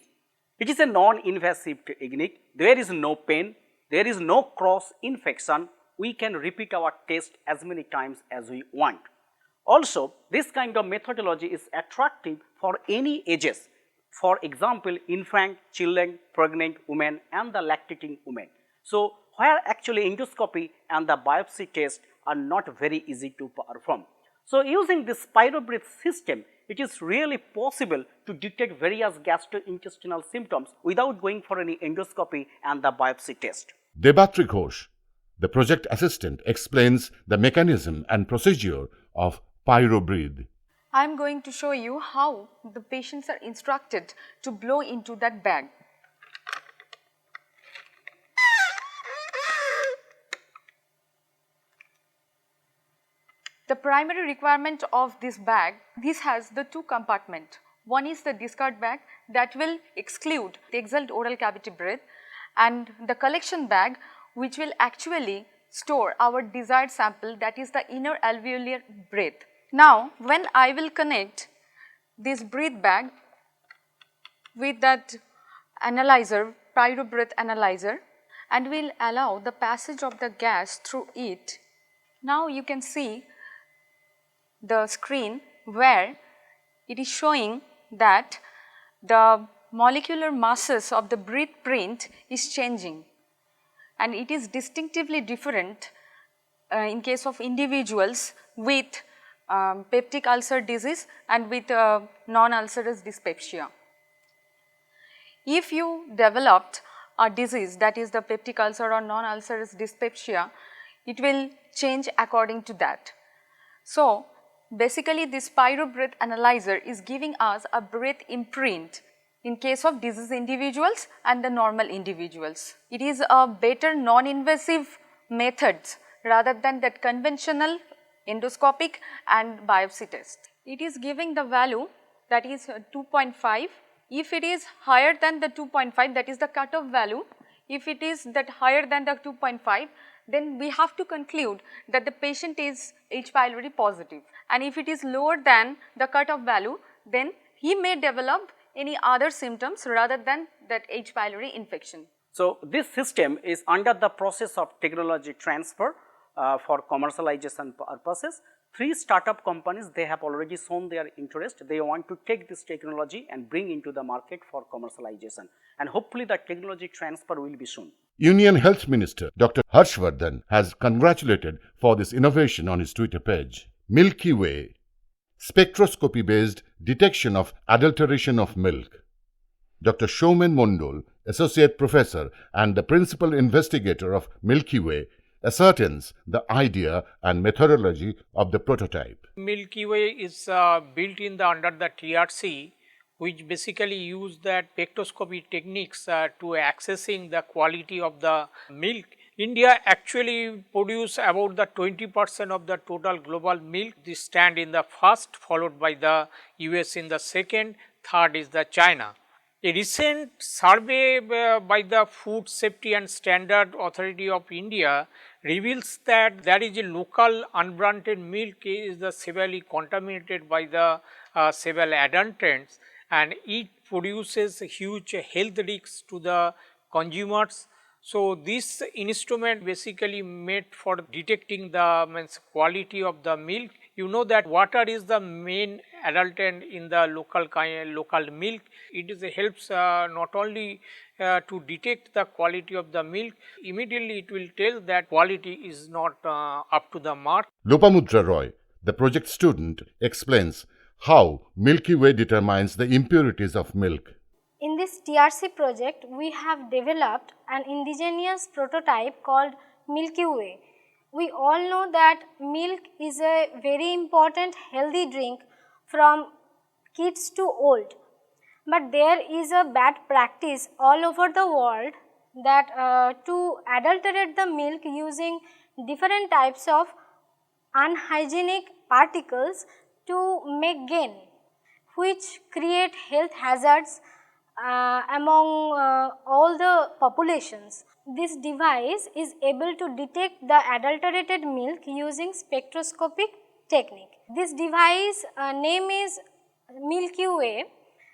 It is a non-invasive technique. There is no pain, there is no cross-infection. We can repeat our test as many times as we want. Also, this kind of methodology is attractive for any ages. For example, infant, children, pregnant women, and the lactating women. So, where actually endoscopy and the biopsy test are not very easy to perform. So, using this pyrobreath system, it is really possible to detect various gastrointestinal symptoms without going for any endoscopy and the biopsy test. Debatri Ghosh, the project assistant, explains the mechanism and procedure of PyroBreathe. I am going to show you how the patients are instructed to blow into that bag. The primary requirement of this bag, this has the two compartments. One is the discard bag that will exclude the exhaled oral cavity breath, and the collection bag which will actually store our desired sample, that is the inner alveolar breath. Now, when I will connect this breath bag with that analyzer, PyroBreath analyzer, and will allow the passage of the gas through it, now you can see the screen where it is showing that the molecular masses of the breath print is changing, and it is distinctively different in case of individuals with peptic ulcer disease and with non-ulcerous dyspepsia. If you developed a disease, that is the peptic ulcer or non-ulcerous dyspepsia, it will change according to that. So, basically this PyroBreath analyzer is giving us a breath imprint in case of disease individuals and the normal individuals. It is a better non-invasive methods rather than that conventional endoscopic and biopsy test. It is giving the value that is 2.5. If it is higher than the 2.5, that is the cutoff value. If it is that higher than the 2.5, then we have to conclude that the patient is H. pylori positive, and if it is lower than the cutoff value, then he may develop any other symptoms rather than that H. pylori infection. So, this system is under the process of technology transfer for commercialization purposes. 3 startup companies, they have already shown their interest. They want to take this technology and bring into the market for commercialization, and hopefully the technology transfer will be soon. Union Health Minister Dr. Harshvardhan has congratulated for this innovation on his Twitter page. Milky Way, spectroscopy-based detection of adulteration of milk. Dr. Shoumen Mondol, Associate Professor and the Principal Investigator of Milky Way, ascertains the idea and methodology of the prototype. Milky Way is built in under the TRC, which basically use that spectroscopy techniques to accessing the quality of the milk. India actually produce about the 20% of the total global milk. This stand in the first, followed by the US in the second, third is the China. A recent survey by the Food Safety and Standard Authority of India reveals that there is a local unbranded milk is severely contaminated by the several adulterants, and it produces huge health risks to the consumers. So, this instrument basically made for detecting the quality of the milk. You know that water is the main adulterant in the local milk. It helps not only to detect the quality of the milk, immediately it will tell that quality is not up to the mark. Lopamudra Roy, the project student, explains how Milky Way determines the impurities of milk. In this TRC project, we have developed an indigenous prototype called Milky Way. We all know that milk is a very important healthy drink from kids to old, but there is a bad practice all over the world that to adulterate the milk using different types of unhygienic particles to make gain, which create health hazards among all the populations. This device is able to detect the adulterated milk using spectroscopic technique. This device name is Milky Way.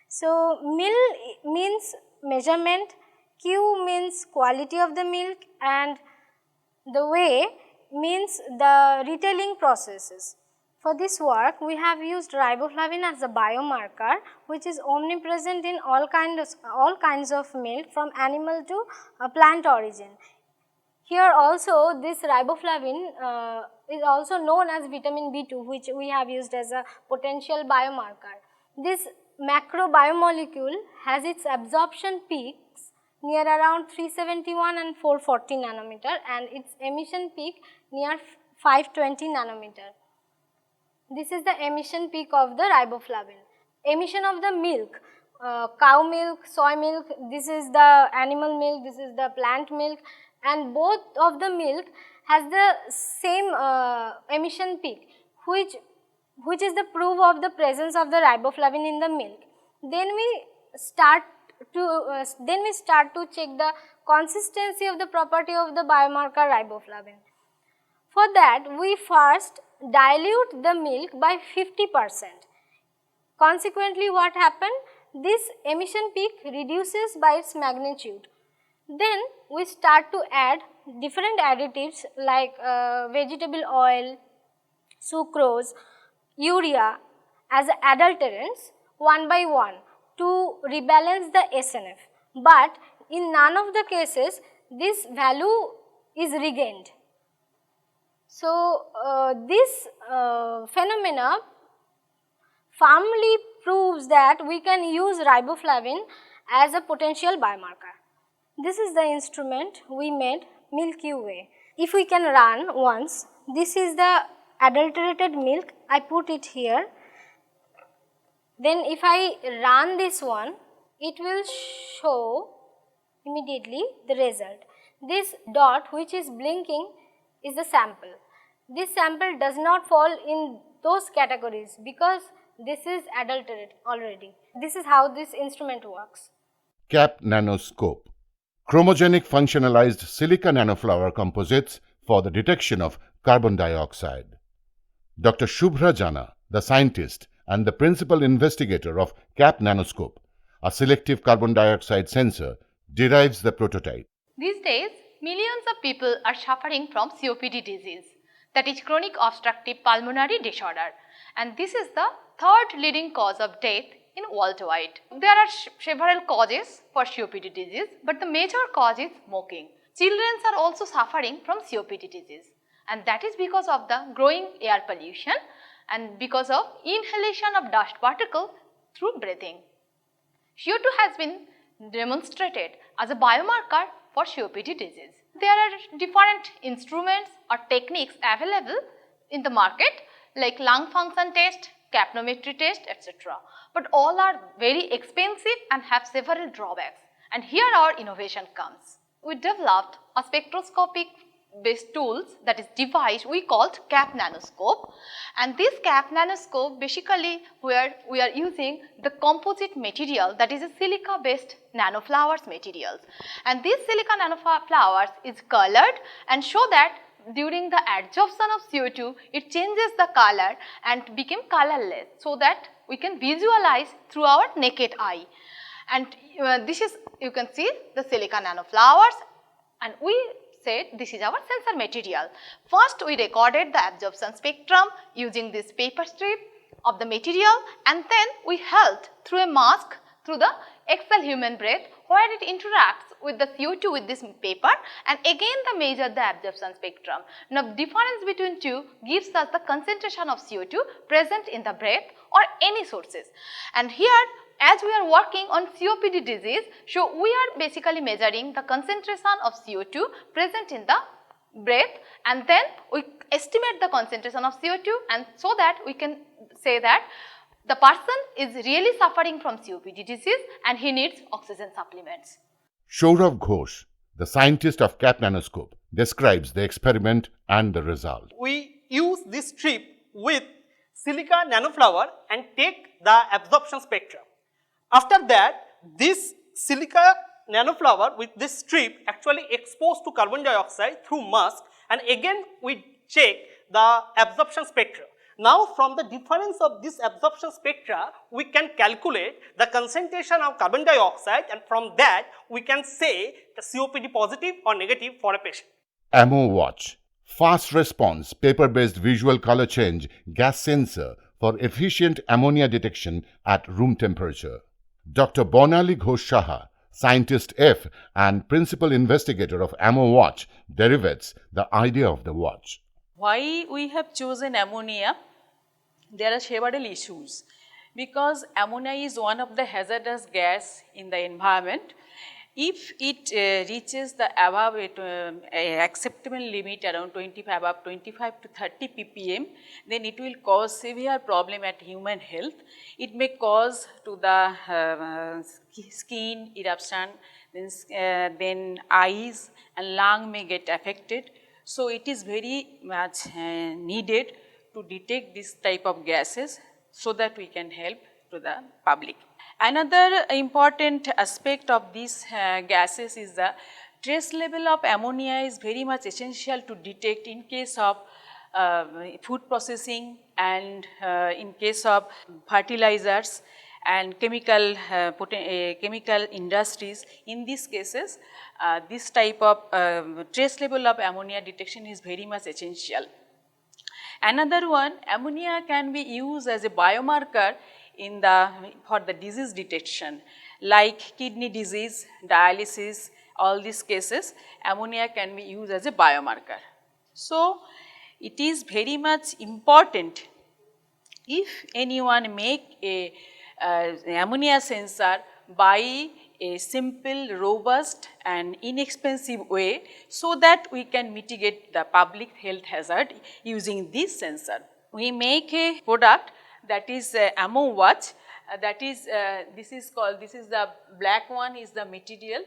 So, mil means measurement, Q means quality of the milk, and the way means the retailing processes. For this work, we have used riboflavin as a biomarker, which is omnipresent in all kinds of milk from animal to plant origin. Here also this riboflavin is also known as vitamin B2, which we have used as a potential biomarker. This macro biomolecule has its absorption peaks near around 371 and 440 nanometer and its emission peak near 520 nanometer. This is the emission peak of the riboflavin. Emission of the milk, cow milk, soy milk, this is the animal milk, this is the plant milk, and both of the milk has the same emission peak, which is the proof of the presence of the riboflavin in the milk. Then we start to check the consistency of the property of the biomarker riboflavin. For that, we first dilute the milk by 50%. Consequently, what happened? This emission peak reduces by its magnitude. Then we start to add different additives like vegetable oil, sucrose, urea as adulterants one by one to rebalance the SNF. But in none of the cases this value is regained. So, this phenomena firmly proves that we can use riboflavin as a potential biomarker. This is the instrument we made, Milky Way. If we can run once, this is the adulterated milk, I put it here. Then if I run this one, it will show immediately the result. This dot which is blinking is the sample. This sample does not fall in those categories because this is adulterated already. This is how this instrument works. CAP nanoscope. Chromogenic functionalized silica nanoflower composites for the detection of carbon dioxide. Dr. Shubhra Jana, the scientist and the principal investigator of CAP nanoscope, a selective carbon dioxide sensor, derives the prototype. These days, millions of people are suffering from COPD disease, that is chronic obstructive pulmonary disorder, and this is the third leading cause of death in worldwide. There are several causes for COPD disease, but the major cause is smoking. Children are also suffering from COPD disease, and that is because of the growing air pollution and because of inhalation of dust particles through breathing. CO2 has been demonstrated as a biomarker for COPD disease. There are different instruments or techniques available in the market like lung function test, capnometry test, etc. But all are very expensive and have several drawbacks, and here our innovation comes. We developed a spectroscopic based tools, that is device we called CAP nanoscope, and this CAP nanoscope basically where we are using the composite material, that is a silica based nanoflowers materials, and this silica nanoflowers is colored and show that during the adsorption of CO2 it changes the color and became colorless, so that we can visualize through our naked eye. And this is, you can see the silica nanoflowers, and we said this is our sensor material. First we recorded the absorption spectrum using this paper strip of the material, and then we held through a mask through the exhale human breath where it interacts with the CO2 with this paper, and again the measure the absorption spectrum. Now difference between two gives us the concentration of CO2 present in the breath or any sources, and here as we are working on COPD disease, so we are basically measuring the concentration of CO2 present in the breath, and then we estimate the concentration of CO2, and so that we can say that the person is really suffering from COPD disease and he needs oxygen supplements. Saurav Ghosh, the scientist of CAP nanoscope, describes the experiment and the result. We use this strip with silica nanoflower and take the absorption spectrum. After that, this silica nanoflower with this strip actually exposed to carbon dioxide through mask, and again we check the absorption spectra. Now from the difference of this absorption spectra, we can calculate the concentration of carbon dioxide, and from that we can say the COPD positive or negative for a patient. Ammo Watch, fast response paper-based visual color change gas sensor for efficient ammonia detection at room temperature. Dr. Bonali Ghosh Shaha, Scientist F and principal investigator of Ammo Watch derivates the idea of the watch. Why we have chosen ammonia? There are several issues, because ammonia is one of the hazardous gas in the environment. If it reaches the above acceptable limit around 25 to 30 ppm, then it will cause severe problem at human health. It may cause to the skin eruption, then eyes and lung may get affected. So it is very much needed to detect this type of gases so that we can help to the public. Another important aspect of these gases is the trace level of ammonia is very much essential to detect in case of food processing and in case of fertilizers and chemical industries. In these cases, this type of trace level of ammonia detection is very much essential. Another one, ammonia can be used as a biomarker for the disease detection, like kidney disease, dialysis, all these cases, ammonia can be used as a biomarker. So it is very much important if anyone make a ammonia sensor by a simple, robust and inexpensive way, so that we can mitigate the public health hazard using this sensor. We make a product that is Ammo Watch, this is the black one is the material.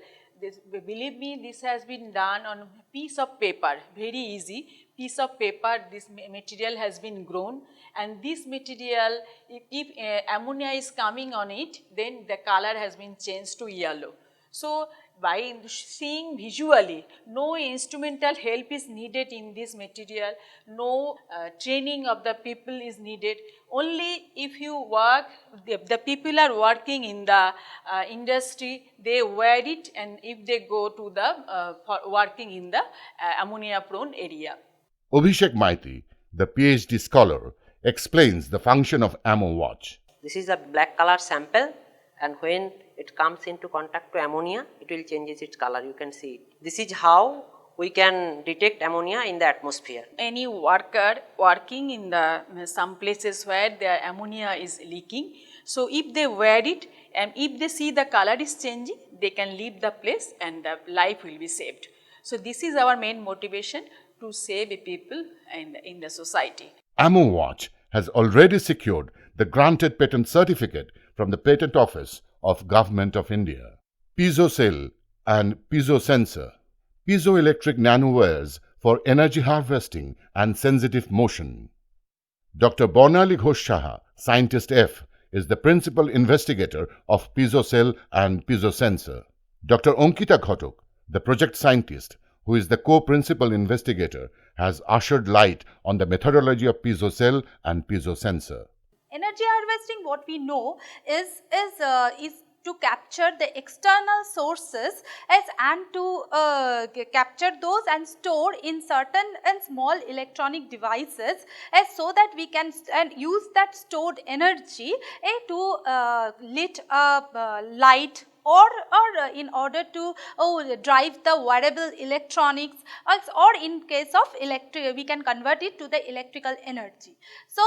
Believe me, this has been done on a piece of paper, very easy piece of paper. This material has been grown, and this material, if ammonia is coming on it, then the color has been changed to yellow. So by seeing visually, no instrumental help is needed in this material, no training of the people is needed. Only if you work, the people are working in the industry, they wear it, and if they go to the working in the ammonia prone area. Abhishek Maiti, the PhD scholar, explains the function of Ammo Watch. This is a black color sample, and when it comes into contact to ammonia, it will change its color. You can see it. This is how we can detect ammonia in the atmosphere. Any worker working in some places where the ammonia is leaking, so if they wear it and if they see the color is changing, they can leave the place and the life will be saved. So this is our main motivation, to save people in the society. Ammo Watch has already secured the granted patent certificate from the Patent Office of Government of India. PiezoCell and PiezoSensor, piezoelectric nanowires for energy harvesting and sensitive motion. Dr. Bornali Ghosh Saha, Scientist F, is the principal investigator of PiezoCell and PiezoSensor. Dr. Ankita Ghatak, the project scientist, who is the co-principal investigator, has ushered light on the methodology of PiezoCell and PiezoSensor. Energy harvesting, what we know is to capture the external sources and to capture those and store in certain and small electronic devices, so that we can use that stored energy to lit a light, or in order to drive the wearable electronics, or in case of we can convert it to the electrical energy. So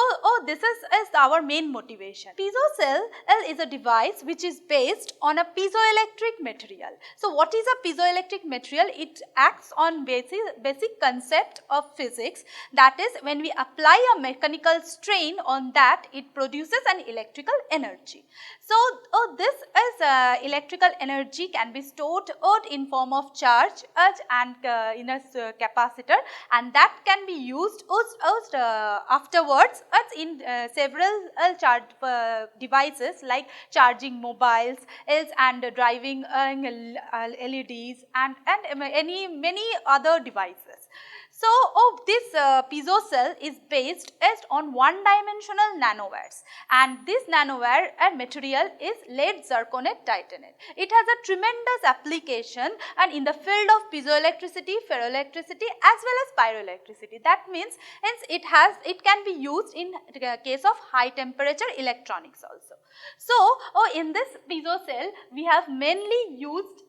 this is our main motivation. PiezoCell is a device which is based on a piezoelectric material. So what is a piezoelectric material? It acts on basic concept of physics, that is, when we apply a mechanical strain on that, it produces an electrical energy. So this is electrical energy can be stored in form of charge and in a capacitor, and that can be used afterwards in several charge devices like charging mobiles and driving LEDs and many other devices. So, this piezo cell is based on one-dimensional nanowires, and this nanowire material is lead zirconate titanate. It has a tremendous application and in the field of piezoelectricity, ferroelectricity as well as pyroelectricity. That means it can be used in the case of high temperature electronics also. So, in this piezo cell we have mainly used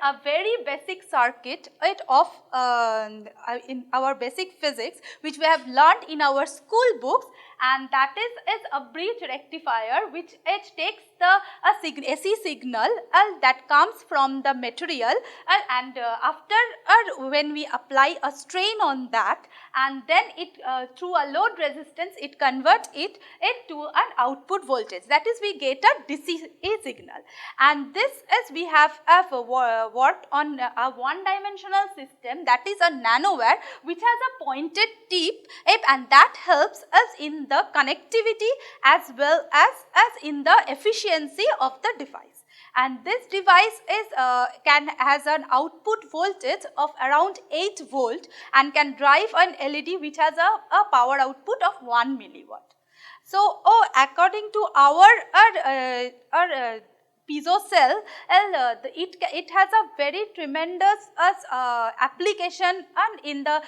a very basic circuit of in our basic physics, which we have learnt in our school books, and that is a bridge rectifier, which it takes the AC signal that comes from the material, and after when we apply a strain on that, and then it through a load resistance it converts it to an output voltage, that is we get a DC signal. And this is we have worked on a one-dimensional system, that is a nanowire which has a pointed tip, and that helps us in the connectivity as well as in the efficiency of the device. And this device is has an output voltage of around 8 volt and can drive an LED which has a power output of 1 milliwatt. So, according to our piezo cell, it has a very tremendous application and in the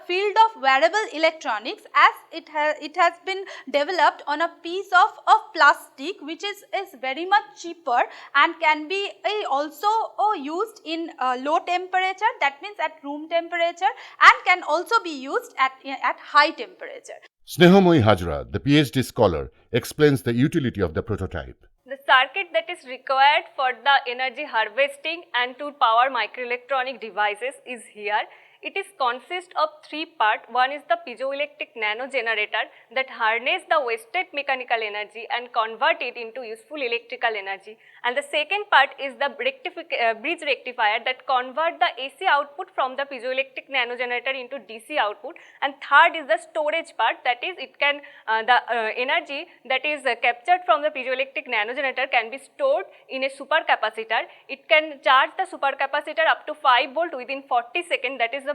field of wearable electronics, as it has been developed on a piece of plastic which is very much cheaper and can be also used in low temperature, that means at room temperature, and can also be used at high temperature. Snehamoyi Hajra, the PhD scholar, explains the utility of the prototype. The circuit that is required for the energy harvesting and to power microelectronic devices is here. It is consist of 3 parts. One is the piezoelectric nano generator that harness the wasted mechanical energy and convert it into useful electrical energy. And the second part is the bridge rectifier that convert the AC output from the piezoelectric nano generator into DC output. And third is the storage part, that is it can the energy that is captured from the piezoelectric nano generator can be stored in a supercapacitor. It can charge the supercapacitor up to 5 volt within 40 seconds. That is a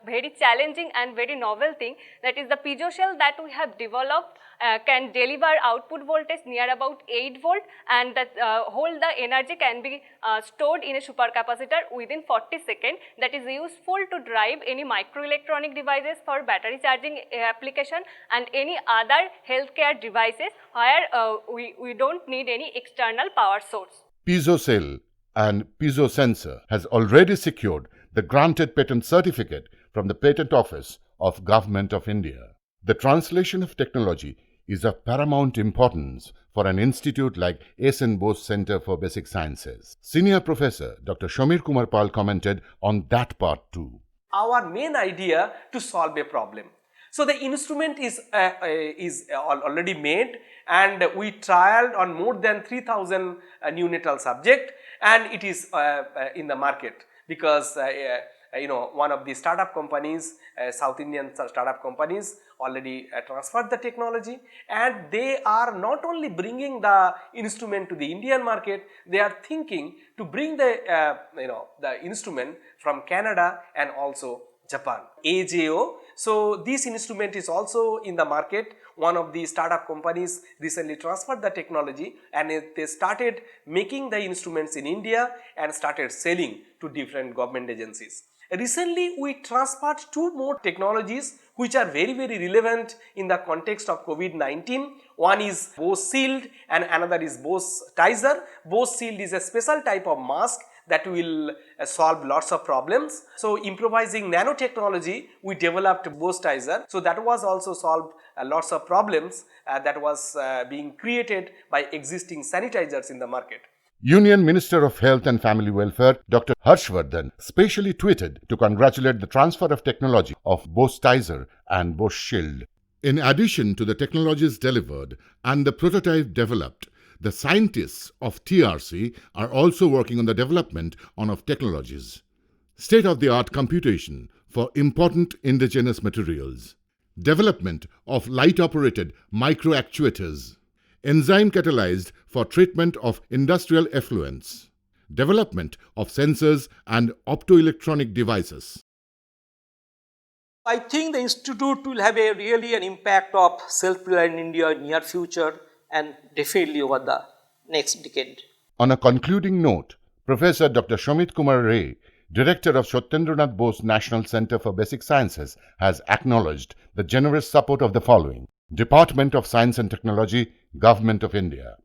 very challenging and very novel thing. That is the piezo cell that we have developed can deliver output voltage near about 8 volt, and that whole the energy can be stored in a supercapacitor within 40 seconds. That is useful to drive any microelectronic devices for battery charging application and any other healthcare devices where we don't need any external power source. Piezo cell and piezo sensor has already secured the granted patent certificate from the Patent Office of Government of India. The translation of technology is of paramount importance for an institute like S.N. Bose Center for Basic Sciences. Senior Professor Dr. Shamir Kumar Pal commented on that part too. Our main idea to solve a problem. So the instrument is already made, and we trialed on more than 3000 neonatal subjects, and it is in the market. Because one of the startup companies, South Indian startup companies already transferred the technology, and they are not only bringing the instrument to the Indian market, they are thinking to bring the the instrument from Canada and also Japan. AJO. So this instrument is also in the market. One of the startup companies recently transferred the technology, and they started making the instruments in India and started selling to different government agencies. Recently we transferred 2 more technologies which are very relevant in the context of COVID-19. One is Bose Shield and another is Bose Tizer. Bose Shield is a special type of mask that will solve lots of problems. So improvising nanotechnology, we developed Bose Tizer. So that was also solved lots of problems that was being created by existing sanitizers in the market. Union Minister of Health and Family Welfare Dr. Harshvardhan specially tweeted to congratulate the transfer of technology of Bose Tizer and Bose Shield. In addition to the technologies delivered and the prototype developed, the scientists of TRC are also working on the development of technologies, state-of-the-art computation for important indigenous materials, development of light-operated microactuators, enzyme catalyzed for treatment of industrial effluents, development of sensors and optoelectronic devices. I think the institute will have a really an impact of self-reliant India in near future and definitely over the next decade. On a concluding note, Professor Dr. Shomit Kumar Ray, Director of Satyendranath Bose National Center for Basic Sciences, has acknowledged the generous support of the following: Department of Science and Technology, Government of India,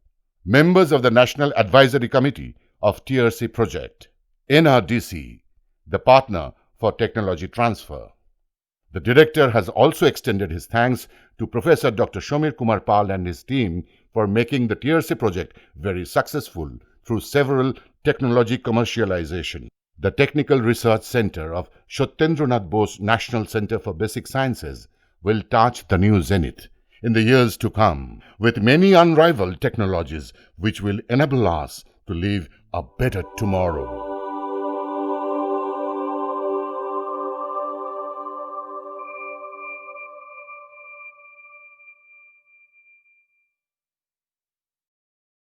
members of the National Advisory Committee of TRC Project, NRDC, the partner for technology transfer. The director has also extended his thanks to Professor Dr. Shomir Kumar Pal and his team for making the TRC project very successful through several technology commercialization. The Technical Research Center of Satyendranath Bose National Center for Basic Sciences will touch the new zenith in the years to come with many unrivaled technologies which will enable us to live a better tomorrow.